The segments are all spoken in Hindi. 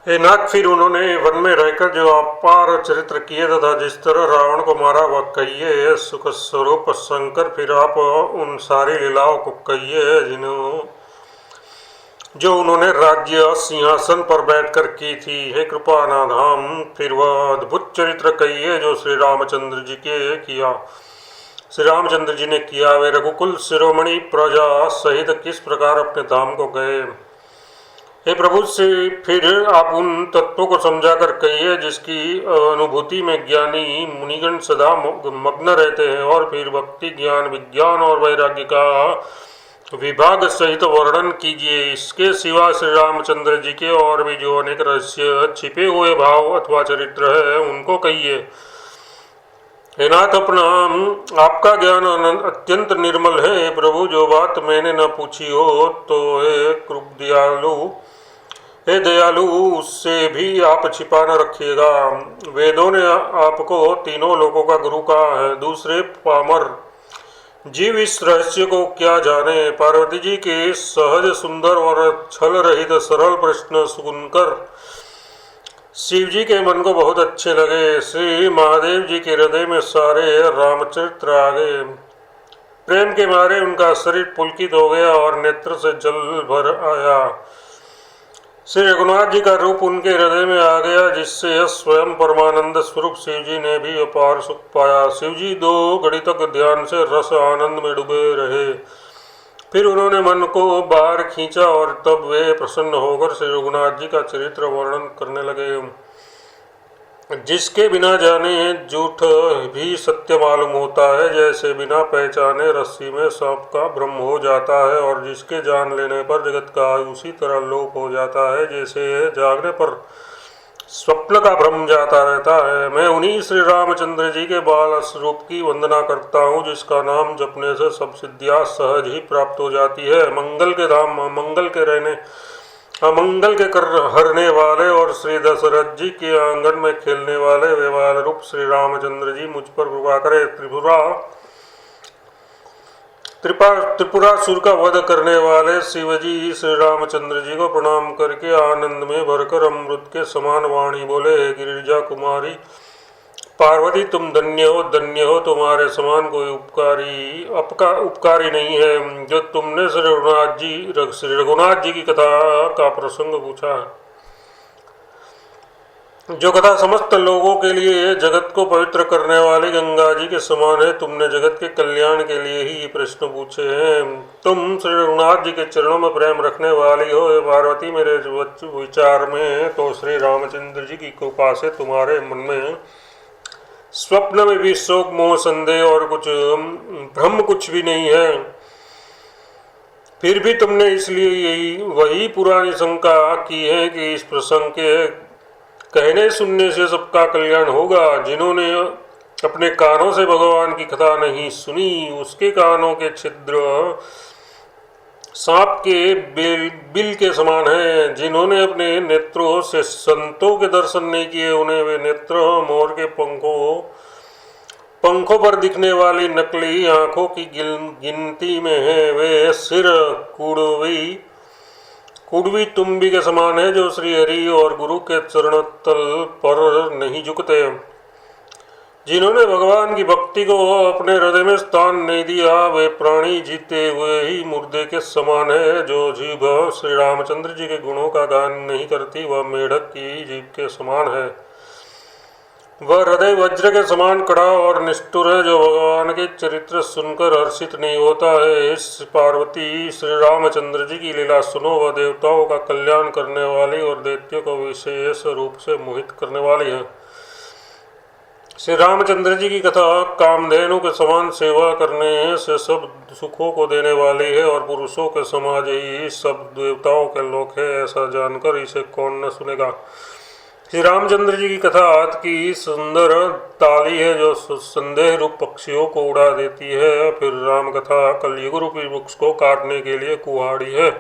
हे नाथ, फिर उन्होंने वन में रहकर जो अपार चरित्र किए तथा जिस तरह रावण को मारा वह कहिए। सुख स्वरूप शंकर, फिर आप उन सारी लीलाओं को कहिए जो उन्होंने राज्य सिंहासन पर बैठकर की थी। हे कृपानाधाम, फिर वह अद्भुत चरित्र कहिए जो श्री रामचंद्र जी के किया, श्री रामचंद्र जी ने किया। वे रघुकुल शिरोमणि प्रजा सहित किस प्रकार अपने धाम को गए। हे प्रभु, से फिर आप उन तत्वों को समझा कर कहिए जिसकी अनुभूति में ज्ञानी मुनिगण सदा मग्न रहते हैं, और फिर भक्ति, ज्ञान, विज्ञान और वैराग्य का विभाग सहित वर्णन कीजिए। इसके सिवा श्री रामचंद्र जी के और भी जो अनेक रहस्य छिपे हुए भाव अथवा चरित्र है उनको कहिए। हे नाथ, अपना आपका ज्ञान अत्यंत निर्मल है। हे प्रभु, जो बात मैंने न पूछी हो तो हे कृप दयालु, हे दयालु, उससे भी आप छिपा न रखिएगा। वेदों ने आपको तीनों लोकों का गुरु कहा है, दूसरे पामर जीव इस रहस्य को क्या जाने। पार्वती जी के सहज, सुंदर और छल रहित सरल प्रश्न सुनकर शिव जी के मन को बहुत अच्छे लगे। श्री महादेव जी के हृदय में सारे रामचरित्र आ गए। प्रेम के मारे उनका शरीर पुलकित हो गया और नेत्र से जल भर आया। श्री रघुनाथ जी का रूप उनके हृदय में आ गया, जिससे स्वयं परमानंद स्वरूप शिव जी ने भी अपार सुख पाया। शिव जी 2 घड़ी तक ध्यान से रस आनंद में डूबे रहे। फिर उन्होंने मन को बाहर खींचा और तब वे प्रसन्न होकर श्री रघुनाथ जी का चरित्र वर्णन करने लगे। जिसके बिना जाने झूठ भी सत्य मालूम होता है, जैसे बिना पहचाने रस्सी में सांप का भ्रम हो जाता है, और जिसके जान लेने पर जगत का उसी तरह लोप हो जाता है, जैसे जागने पर स्वप्न का भ्रम जाता रहता है। मैं उन्हीं श्री रामचंद्र जी के बाल स्वरूप की वंदना करता हूँ, जिसका नाम जपने से सब सिद्धियाँ सहज ही प्राप्त हो जाती है। मंगल के धाम, मंगल के रहने, अमंगल के कर हरने वाले और श्री दशरथ जी के आंगन में खेलने वाले वे बाल रूप श्री रामचंद्र जी मुझ पर कृपा करे। त्रिपुरासुर का वध करने वाले शिवजी श्री रामचंद्र जी को प्रणाम करके आनंद में भरकर अमृत के समान वाणी बोले। हे गिरिजा कुमारी पार्वती, तुम धन्य हो, तुम्हारे समान कोई उपकारी नहीं है। जो तुमने श्री रघुनाथ जी की कथा का प्रसंग पूछा है, जो कथा समस्त लोगों के लिए जगत को पवित्र करने वाली गंगा जी के समान है, तुमने जगत के कल्याण के लिए ही ये प्रश्न पूछे हैं। तुम श्री रघुनाथ जी के चरणों में प्रेम रखने वाली हो। हे पार्वती, मेरे विचार में तो श्री रामचंद्र जी की कृपा से तुम्हारे मन में स्वप्न में भी शोक, मोह, संदेह और कुछ भ्रम कुछ भी नहीं है। फिर भी तुमने इसलिए वही पुरानी शंका की है कि इस प्रसंग के कहने सुनने से सबका कल्याण होगा। जिन्होंने अपने कानों से भगवान की कथा नहीं सुनी, उसके कानों के छिद्र सांप के बिल के समान है। जिन्होंने अपने नेत्रों से संतों के दर्शन नहीं किए, उन्हें वे नेत्र मोर के पंखों पर दिखने वाली नकली आंखों की गिनती में है। वे सिर कुड़वी तुम्बी के समान है, जो श्री हरि और गुरु के चरण तल पर नहीं झुकते। जिन्होंने भगवान की भक्ति को अपने हृदय में स्थान नहीं दिया, वे प्राणी जीते हुए ही मुर्दे के समान है। जो जीभ श्री रामचंद्र जी के गुणों का गान नहीं करती, वह मेढक की जीभ के समान है। वह हृदय वज्र के समान कड़ा और निष्ठुर है, जो भगवान के चरित्र सुनकर हर्षित नहीं होता है। इस पार्वती, श्री रामचंद्र जी की लीला सुनो। वह देवताओं का कल्याण करने वाली और दैत्यों को विशेष रूप से मोहित करने वाली है। श्री रामचंद्र जी की कथा कामधेनु के समान सेवा करने से सब सुखों को देने वाली है, और पुरुषों के समाज ही सब देवताओं के लोक है, ऐसा जानकर इसे कौन न सुनेगा। श्री रामचंद्र जी की कथा हाथ की सुंदर ताली है, जो संदेह रूप पक्षियों को उड़ा देती है। फिर राम कथा कलयुग रूपी वृक्ष को काटने के लिए कुहाड़ी है।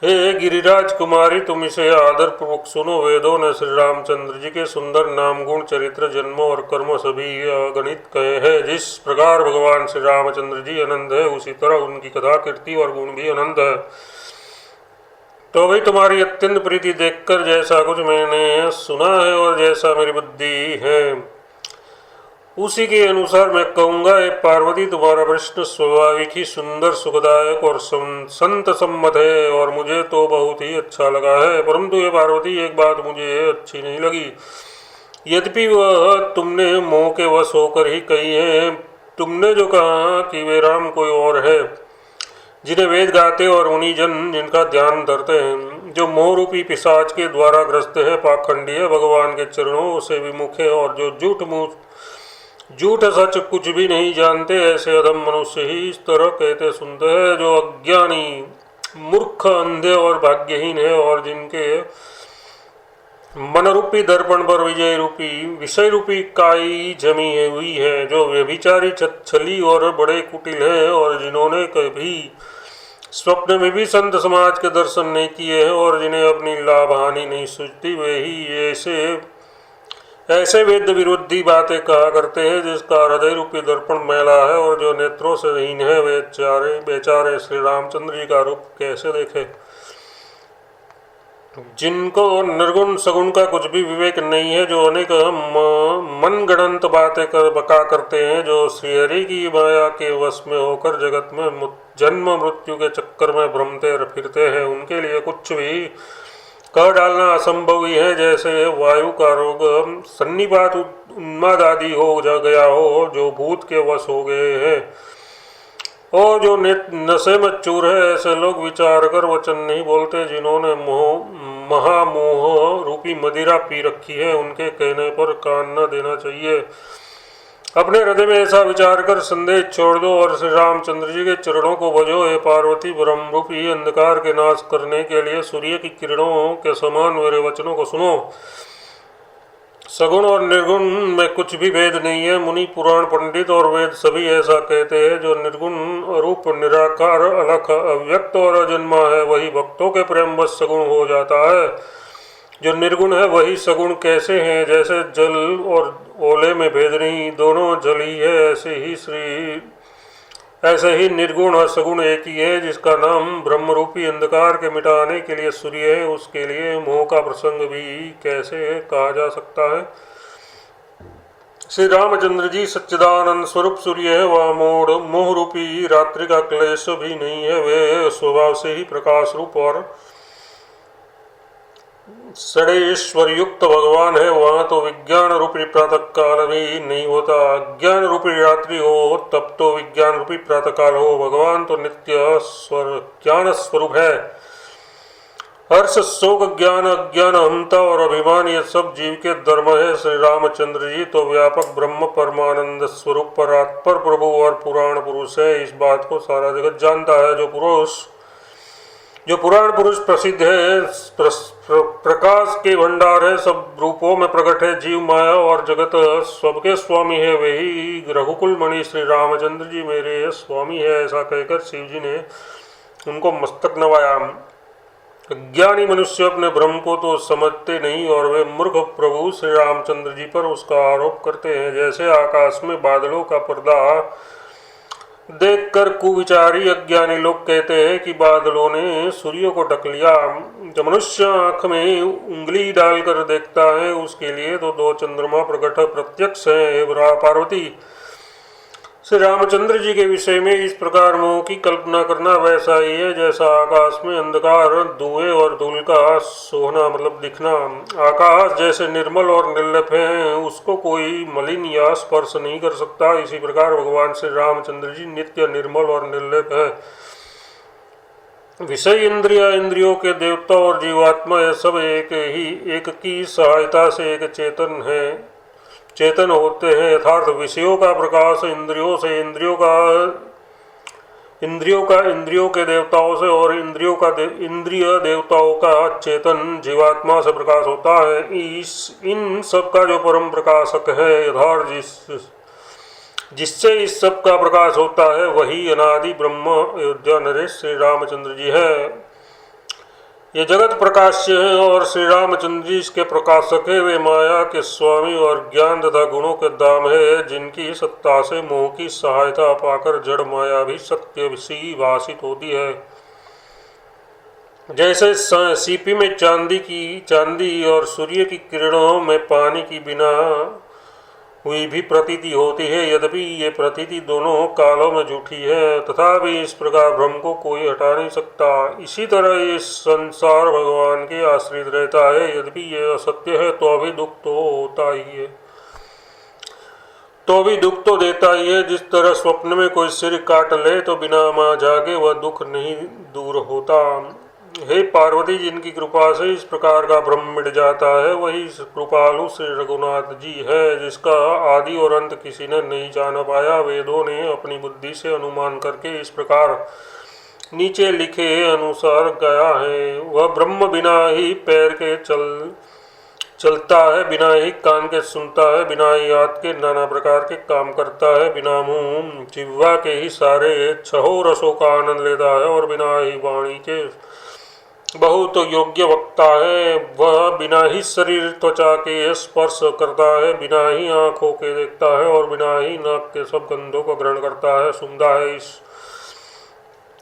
हे गिरिराज कुमारी, तुम इसे आदर पूर्वक सुनो। वेदों ने श्री रामचंद्र जी के सुंदर नाम, गुण, चरित्र, जन्म और कर्म सभी अगणित कहे हैं। जिस प्रकार भगवान श्री रामचंद्र जी अनंत है, उसी तरह उनकी कथा, कीर्ति और गुण भी अनंत है। तो भाई तुम्हारी अत्यंत प्रीति देखकर जैसा कुछ मैंने सुना है और जैसा मेरी बुद्धि है उसी के अनुसार मैं कहूँगा, ये पार्वती तुम्हारा प्रश्न स्वाभाविक ही सुंदर सुखदायक और संत सम्मत है और मुझे तो बहुत ही अच्छा लगा है। परंतु ये पार्वती एक बात मुझे अच्छी नहीं लगी, यद्यपि वह तुमने मोह के वश होकर ही कही है। तुमने जो कहा कि वे राम कोई और है जिन्हें वेद गाते और उन्हीं जन जिनका ध्यान धरते हैं, जो मोह रूपी पिशाच के द्वारा ग्रस्त है, पाखंडी है, भगवान के चरणों से विमुख है और जो झूठ सच कुछ भी नहीं जानते, ऐसे अधम मनुष्य ही इस तरह कहते सुनते हैं। जो अज्ञानी मूर्ख अंधे और भाग्यहीन है और जिनके मन रूपी दर्पण पर विषय रूपी काई जमी हुई है, जो व्यभिचारी छली और बड़े कुटिल है और जिन्होंने कभी स्वप्न में भी संत समाज के दर्शन नहीं किए हैं और जिन्हें अपनी लाभ हानि नहीं सूझती, वे ही ऐसे वेद विरोधी बातें कहा करते हैं जिसका हृदय रूपी दर्पण मैला है और जो नेत्रों से हीन है, वे बेचारे श्री रामचंद्र जी का रूप कैसे देखे। जिनको निर्गुण सगुण का कुछ भी विवेक नहीं है, जो अनेक मन गणंत बातें बका करते हैं, जो श्रीहरि की माया के वश में होकर जगत में जन्म मृत्यु के चक्कर में भ्रमते फिरते हैं, उनके लिए कुछ भी कह डालना असंभव ही है। जैसे वायु का रोग सन्निपात उन्माद आदि हो गया हो, जो भूत के वश हो गए हैं और जो नशे में चूर है, ऐसे लोग विचार कर वचन नहीं बोलते। जिन्होंने महामोह रूपी मदिरा पी रखी है, उनके कहने पर कान न देना चाहिए। अपने हृदय में ऐसा विचार कर संदेह छोड़ दो और श्री रामचंद्र जी के चरणों को भजो। हे पार्वती, ब्रह्म रूपी अंधकार के नाश करने के लिए सूर्य की किरणों के समान मेरे वचनों को सुनो। सगुण और निर्गुण में कुछ भी भेद नहीं है। मुनि पुराण पंडित और वेद सभी ऐसा कहते हैं। जो निर्गुण रूप निराकार अलख अव्यक्त और अजन्मा है, वही भक्तों के प्रेम बस सगुण हो जाता है। जो निर्गुण है वही सगुण कैसे हैं? जैसे जल और ओले में भेद नहीं, दोनों जल ही है, ऐसे ही निर्गुण और सगुण एक ही है। जिसका नाम ब्रह्म रूपी अंधकार के मिटाने के लिए सूर्य है, उसके लिए मोह का प्रसंग भी कैसे कहा जा सकता है? श्री रामचंद्र जी सच्चिदानंद स्वरूप सूर्य है, वह मोह रूपी रात्रि का क्लेश भी नहीं है। वे स्वभाव से ही प्रकाश रूप और षडेश्वर युक्त भगवान है। वहाँ तो विज्ञान रूपी प्रातः काल भी नहीं होता। अज्ञान रूपी रात्रि हो तब तो विज्ञान रूपी प्रातः काल हो। भगवान तो नित्य ज्ञान स्वरूप है। हर्ष शोक ज्ञान अज्ञान अहंता और अभिमान ये सब जीव के धर्म है। श्री रामचंद्र जी तो व्यापक ब्रह्म परमानंद स्वरूप परात्पर प्रभु और पुराण पुरुष है। इस बात को सारा जगत जानता है। जो पुराण पुरुष प्रसिद्ध है, प्रकाश के भंडार है, सब रूपों में प्रकट है, जीव माया और जगत सबके स्वामी है, वही रघुकुल मणि श्री रामचंद्र जी मेरे स्वामी है। ऐसा कहकर शिव जी ने उनको मस्तक नवाया। ज्ञानी मनुष्य अपने भ्रम को तो समझते नहीं और वे मूर्ख प्रभु श्री रामचंद्र जी पर उसका आरोप करते हैं। जैसे आकाश में बादलों का पर्दा देखकर कुविचारी अज्ञानी लोग कहते हैं कि बादलों ने सूर्य को ढक लिया। जब मनुष्य आंख में उंगली डालकर देखता है, उसके लिए तो दो चंद्रमा प्रकट प्रत्यक्ष है। पार्वती, श्री रामचंद्र जी के विषय में इस प्रकार मोह की कल्पना करना वैसा ही है जैसा आकाश में अंधकार, धुएं और धूल का सोहना मतलब दिखना। आकाश जैसे निर्मल और निर्लिप है, उसको कोई मलिन या स्पर्श नहीं कर सकता। इसी प्रकार भगवान श्री रामचंद्र जी नित्य निर्मल और निर्लिप है। विषय इंद्रियों के देवता और जीवात्मा यह सब एक की सहायता से एक चेतन होते हैं। यथार्थ विषयों का प्रकाश इंद्रियों से, इंद्रियों के देवताओं से और इंद्रिय देवताओं का चेतन जीवात्मा से प्रकाश होता है। इन सब का जो परम प्रकाशक है, यथार्थ जिससे इस सब का प्रकाश होता है, वही अनादि ब्रह्म अयोध्या नरेश श्री रामचंद्र जी है। ये जगत प्रकाश्य है और श्री रामचंद्र जी इसके प्रकाशक है। वे माया के स्वामी और ज्ञान तथा गुणों के दाम है, जिनकी सत्ता से मोह की सहायता पाकर जड़ माया भी सत्य सी भाषित होती है। जैसे सीपी में चांदी और सूर्य की किरणों में पानी की बिना हुई भी प्रतीति होती है, यद्यपि ये प्रतीति दोनों कालों में झूठी है, तथापि इस प्रकार भ्रम को कोई हटा नहीं सकता। इसी तरह ये संसार भगवान के आश्रित रहता है, यद्यपि ये असत्य है तो भी दुख तो होता ही है, तो भी दुख तो देता ही है। जिस तरह स्वप्न में कोई सिर काट ले तो बिना मां जागे वह दुख नहीं दूर होता। हे पार्वती, जिनकी कृपा से इस प्रकार का भ्रम मिट जाता है वही कृपालु श्री रघुनाथ जी है, जिसका आदि और अंत किसी ने नहीं जान पाया। वेदों ने अपनी बुद्धि से अनुमान करके इस प्रकार नीचे लिखे अनुसार गया है। वह ब्रह्म बिना ही पैर के चलता है, बिना ही कान के सुनता है, बिना ही हाथ के नाना प्रकार के काम करता है, बिना मुंह जिह्वा के ही सारे छहों रसों का आनंद लेता है, और बिना ही वाणी के बहुत योग्य वक्ता है। वह बिना ही शरीर त्वचा के स्पर्श करता है, बिना ही आंखों के देखता है, और बिना ही नाक के सब गंधों को ग्रहण करता है, सुनता है।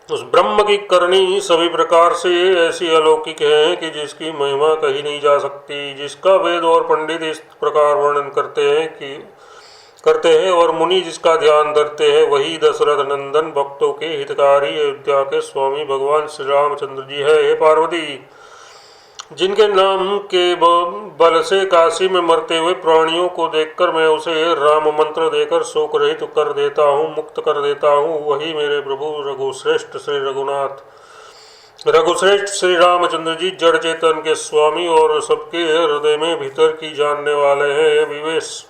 उस ब्रह्म की करनी सभी प्रकार से ऐसी अलौकिक है कि जिसकी महिमा कही नहीं जा सकती, जिसका वेद और पंडित इस प्रकार वर्णन करते हैं और मुनि जिसका ध्यान धरते हैं, वही दशरथ नंदन भक्तों के हितकारी अयोध्या के स्वामी भगवान श्री रामचंद्र जी है। हे पार्वती, जिनके नाम के बल से काशी में मरते हुए प्राणियों को देखकर मैं उसे राम मंत्र देकर शोक रहित कर देता हूँ, मुक्त कर देता हूँ, वही मेरे प्रभु रघुश्रेष्ठ श्री रामचंद्र जी जड़ चेतन के स्वामी और सबके हृदय में भीतर की जानने वाले हैं।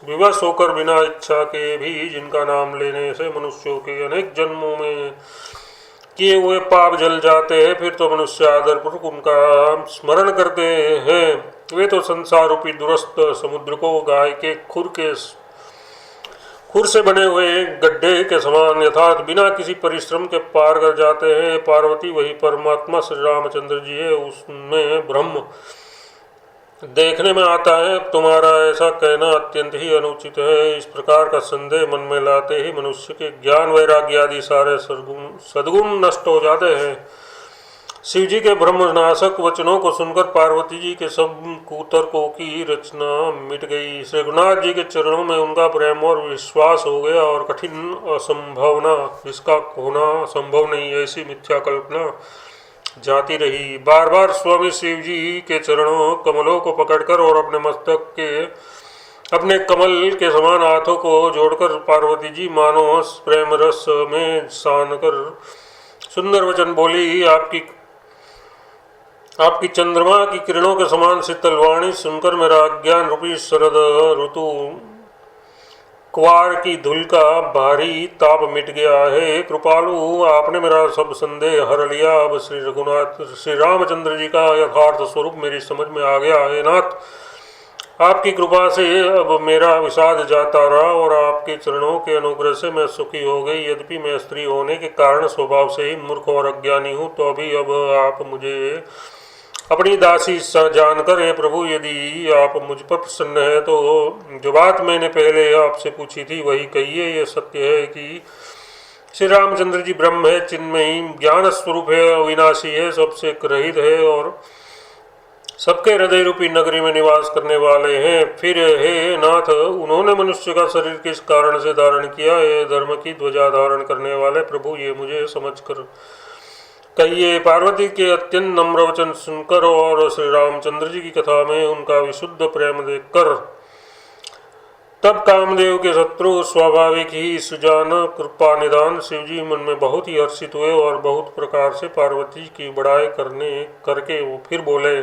विवश होकर बिना इच्छा के भी जिनका नाम लेने से मनुष्यों के अनेक जन्मों में किए हुए पाप जल जाते हैं, फिर तो मनुष्य आदरपूर्वक उनका स्मरण करते हैं। वे तो संसार रूपी दुरस्त समुद्र को गाय के खुर से बने हुए गड्ढे के समान यथार्थ बिना किसी परिश्रम के पार कर जाते हैं। पार्वती, वही परमात्मा श्री रामचंद्र जी है, उसमें ब्रह्म देखने में आता है। तुम्हारा ऐसा कहना अत्यंत ही अनुचित है। इस प्रकार का संदेह मन में लाते ही मनुष्य के ज्ञान वैराग्य आदि सारे सद्गुण नष्ट हो जाते हैं। शिव जी के ब्रह्मनाशक वचनों को सुनकर पार्वती जी के सब कुतर्कों की रचना मिट गई। श्री रघुनाथ जी के चरणों में उनका प्रेम और विश्वास हो गया, और कठिन असंभावना जिसका होना संभव नहीं ऐसी मिथ्या कल्पना जाती रही। बार बार स्वामी शिव जी के चरणों कमलों को पकड़कर और अपने मस्तक के अपने कमल के समान हाथों को जोड़कर पार्वती जी मानो प्रेम रस में सान कर सुंदर वचन बोली। आपकी चंद्रमा की किरणों के समान शीतल वाणी सुनकर मेरा अज्ञान रूपी शरद ऋतु कुवार की धूल का भारी ताप मिट गया है। कृपालु, आपने मेरा सब संदेह हर लिया। अब श्री रामचंद्र जी का यथार्थ स्वरूप मेरी समझ में आ गया है। नाथ, आपकी कृपा से अब मेरा विषाद जाता रहा और आपके चरणों के अनुग्रह से मैं सुखी हो गई। यद्यपि मैं स्त्री होने के कारण स्वभाव से ही मूर्ख और अज्ञानी हूँ, तो अभी अब आप मुझे अपनी दासी जानकर, हे प्रभु, यदि आप मुझ पर प्रसन्न है तो जो बात मैंने पहले आपसे पूछी थी वही कहिए। यह सत्य है कि श्री रामचंद्र जी ब्रह्म है, चिन्मयी ज्ञान स्वरूप है, अविनाशी है, सबसे रहित है और सबके हृदय रूपी नगरी में निवास करने वाले हैं। फिर हे नाथ, उन्होंने मनुष्य का शरीर किस कारण से धारण किया? ये धर्म की ध्वजा धारण करने वाले प्रभु, ये मुझे समझकर कहिए। पार्वती के अत्यंत नम्र वचन सुनकर और श्री रामचंद्र जी की कथा में उनका विशुद्ध प्रेम देखकर तब कामदेव के शत्रु स्वाभाविक ही सुजान कृपा निदान शिव जी मन में बहुत ही हर्षित हुए और बहुत प्रकार से पार्वती की बड़ाई करके वो फिर बोले।